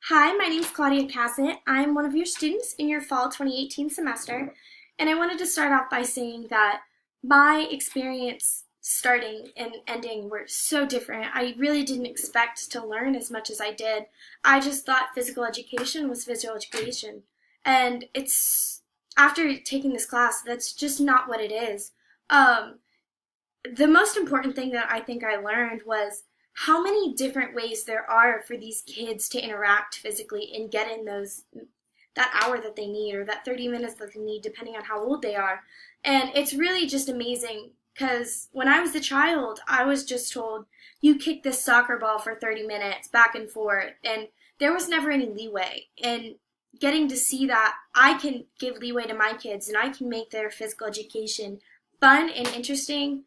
Hi, my name is Claudia Cassett. I'm one of your students in your fall 2018 semester, and I wanted to start off by saying that my experience starting and ending were so different. I really didn't expect to learn as much as I did. I just thought physical education was physical education, and it's after taking this class, that's just not what it is. Um, the most important thing that I think I learned was how many different ways there are for these kids to interact physically and get in those that hour that they need or that 30 minutes that they need depending on how old they are. And it's really just amazing because when I was a child, I was just told you kick this soccer ball for 30 minutes back and forth, and there was never any leeway. And getting to see that I can give leeway to my kids and I can make their physical education fun and interesting,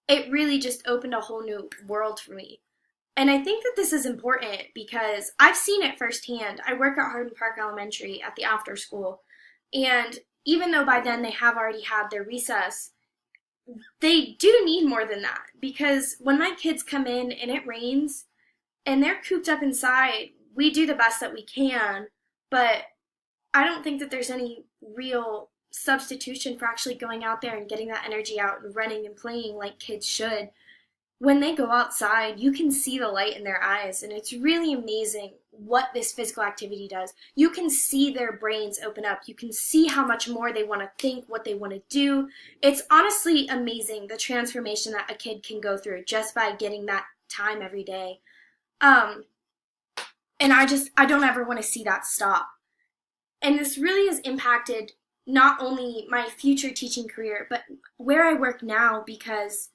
it really just opened a whole new world for me. And I think that this is important because I've seen it firsthand. I work at Hardin Park Elementary at the after school, and even though by then they have already had their recess, they do need more than that because when my kids come in and it rains and they're cooped up inside, we do the best that we can, but I don't think that there's any real substitution for actually going out there and getting that energy out and running and playing like kids should. When they go outside, you can see the light in their eyes, and it's really amazing what this physical activity does. You can see their brains open up. You can see how much more they want to think, what they want to do. It's honestly amazing the transformation that a kid can go through just by getting that time every day. Um, and I don't ever want to see that stop. And this really has impacted not only my future teaching career, but where I work now because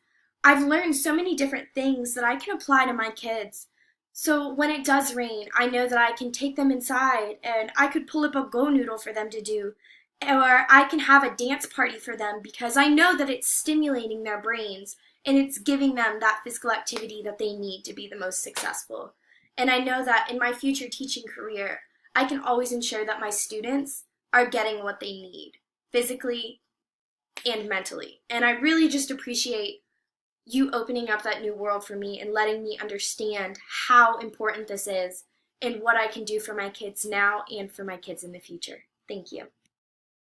I've learned so many different things that I can apply to my kids. So when it does rain, I know that I can take them inside and I could pull up a Go Noodle for them to do. Or I can have a dance party for them because I know that it's stimulating their brains and it's giving them that physical activity that they need to be the most successful. And I know that in my future teaching career, I can always ensure that my students are getting what they need physically and mentally. And I really just appreciate you opening up that new world for me and letting me understand how important this is and what I can do for my kids now and for my kids in the future. Thank you.